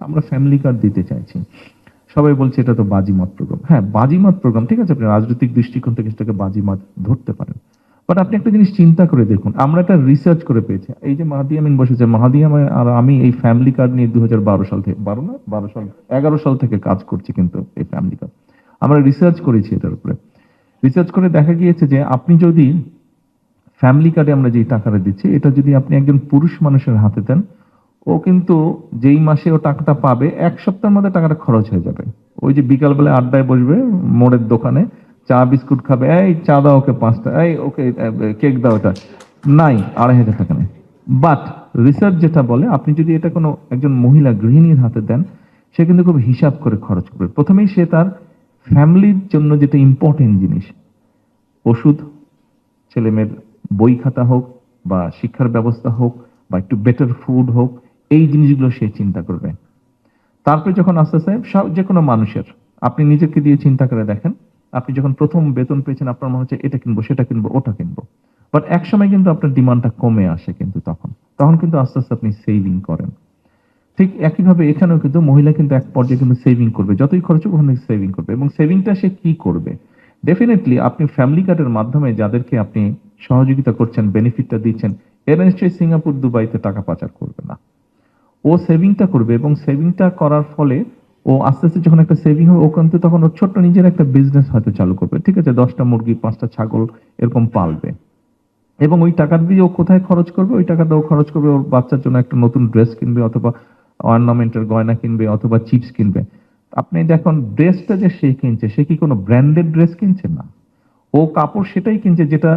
আমরা family card দিতে চাইছি। সবাই বলছে এটা তো বাজিমাত প্রোগ্রাম। হ্যাঁ, বাজিমাত প্রোগ্রাম, ঠিক আছে, আপনি রাজনৈতিক দৃষ্টিকোণ থেকে সেটাকে বাজিমাত ধরতে পারেন। বাট আপনি একটা জিনিস চিন্তা করে দেখুন, আমরা একটা রিসার্চ করে পেয়েছি। এই যে মাহাদি আমিন বসেছে, মাহাদি আমিন আর আমি এই ফ্যামিলি কার্ড নিয়ে 2012 সাল থেকে, 12 না 12 সাল, 11 সাল থেকে কাজ করছি কিন্তু এই ফ্যামিলি কার্ড। আমরা রিসার্চ করেছি এটার উপরে। রিসার্চ করে দেখা গিয়েছে যে আপনি যদি ফ্যামিলি কার্ডে আমরা যেই টাকাটা দিচ্ছি, এটা যদি আপনি একজন পুরুষ মানুষের হাতে দেন, ও কিন্তু যেই মাসে ও টাকাটা পাবে 1 সপ্তাহের মধ্যে টাকাটা খরচ হয়ে যাবে। ওই যে বিকালবেলা আড্ডায় বসবে মোড়ের দোকানে, চা বিস্কুট খাবে, এই চা দাও ওকে 5টা, এই ওকে কেক দাও, এটা নাই, 2,500 টাকা নেই। বাট রিসার্চ যেটা বলে, আপনি যদি এটা কোনো একজন মহিলা গৃহিণীর হাতে দেন, সে কিন্তু খুব হিসাব করে খরচ করবে। প্রথমেই সে তার ফ্যামিলির জন্য যেটা ইম্পর্টেন্ট জিনিস, ওষুধ, ছেলেমেয়ের বই খাতা হোক বা শিক্ষার ব্যবস্থা হোক বা একটু বেটার ফুড হোক, এই জিনিসগুলো সে চিন্তা করবে। তারপরে যখন আস্তে আস্তে যে কোনো মানুষের, আপনি নিজেকে দিয়ে চিন্তা করে দেখেন, আপনি যখন প্রথম বেতন পেয়েছেন আপনার মনে হচ্ছে এটা কিনবো, সেটা কিনবো, ওটা কিনবো। বাট এক সময় কিন্তু আপনার ডিমান্ডটা কমে আসে, কিন্তু তখন তখন কিন্তু আস্তে আস্তে আপনি সেভিং করেন। ঠিক একইভাবে এখানেও কিন্তু মহিলা কিন্তু এক পর্যায়ে কিন্তু সেভিং করবে, যতই খরচ হোক ওখানে সেভিং করবে। এবং সেভিংটা সে কি করবে? ডেফিনেটলি আপনি ফ্যামিলি কার্ডের মাধ্যমে যাদেরকে আপনি সহযোগিতা করছেন, বেনিফিটটা দিচ্ছেন, এরা নিশ্চয়ই সিঙ্গাপুর দুবাইতে টাকা পাচার করবে না। ও সেভিংটা করবে, এবং সেভিংটা করার ফলে ও আস্তে আস্তে যখন একটা সেভিং হবে, ও কিন্তু তখন ওর ছোট্ট নিজের একটা বিজনেস হয়তো চালু করবে, ঠিক আছে, 10টা মুরগি, 5টা ছাগল এরকম পালবে। এবং ওই টাকা দিয়ে ও কোথায় খরচ করবে? ওই টাকাটা ও খরচ করবে ওর বাচ্চার জন্য একটা নতুন ড্রেস কিনবে, অথবা অর্নামেন্টের গয়না কিনবে, অথবা চিপস কিনবে। আপনি দেখুন ড্রেসটা যে সে কিনছে, সে কি কোনো ব্র্যান্ডেড ড্রেস কিনছে? না, ও কাপড় সেটাই কিনছে যেটা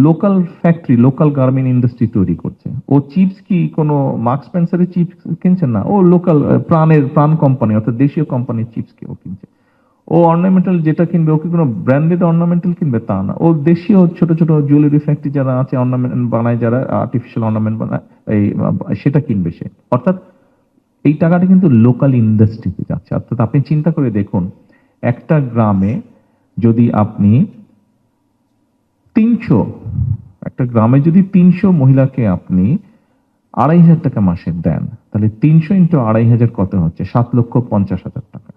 local factory, local garment industry তৈরি করছে। ও চিপস কি কোনো মার্কস স্পেন্সারের চিপস কিনছে? না, ও লোকাল প্রাণ কোম্পানি অর্থাৎ দেশীয় কোম্পানির চিপস কে ও কিনছে। ও অর্নামেন্টাল যেটা কিনবে, ও কি কোনো ব্র্যান্ডেড অর্নামেন্টাল কিনবে? তা না, ও দেশীয় ছোট ছোট জুয়েলারি ফ্যাক্টরি যারা আছে, অর্নামেন্ট বানায়, যারা আর্টিফিশিয়াল অর্নামেন্ট বানায়, এই সেটা কিনবে সে। অর্থাৎ এই টাকাটা কিন্তু লোকাল ইন্ডাস্ট্রিতে যাচ্ছে। অর্থাৎ আপনি চিন্তা করে দেখুন, একটা গ্রামে যদি আপনি 300, একটা গ্রামে যদি 300 মহিলাকে আপনি 2,500 টাকা মাসে দেন, তাহলে 300 ইন্টু 2,500 কত হচ্ছে? 7,50,000 টাকা।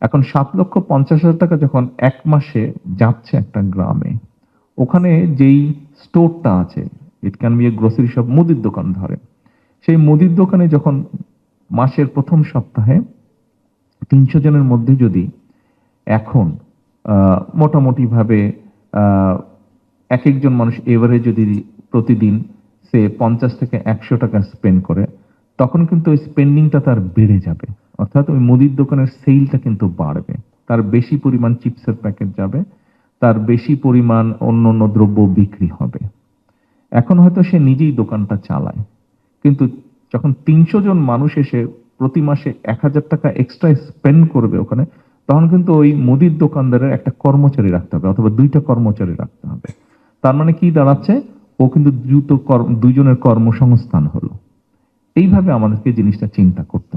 এখন 7,50,000 টাকা যখন এক মাসে যাচ্ছে একটা গ্রামে, ওখানে যেই স্টোরটা আছে, it can B A grocery shop, মুদির দোকান ধরে, সেই মুদির দোকানে যখন মাসের প্রথম সপ্তাহে 300 জনের মধ্যে যদি এখন মোটামুটি ভাবে এক একজন মানুষ এভারেজ যদি প্রতিদিন সে 50 থেকে 100 টাকা স্পেন্ড করে, তখন কিন্তু ওই স্পেন্ডিংটা তার বেড়ে যাবে। অর্থাৎ ওই মুদির দোকানের সেলটা কিন্তু বাড়বে, তার বেশি পরিমাণ চিপসের প্যাকেট যাবে, তার বেশি পরিমাণ অন্য অন্য দ্রব্য বিক্রি হবে। এখন হয়তো সে নিজেই দোকানটা চালায়, কিন্তু যখন 300 জন মানুষ এসে প্রতি মাসে 1,000 টাকা এক্সট্রা স্পেন্ড করবে ওখানে, তখন কিন্তু ওই মুদির দোকানদারের একটা কর্মচারী রাখতে হবে, অথবা 2টা কর্মচারী রাখতে হবে। তার মানে কি দাঁড়াচ্ছে? ও কিন্তু দুজনের কর্মসংস্থান হলো। এইভাবে আমাদেরকে জিনিসটা চিন্তা করতে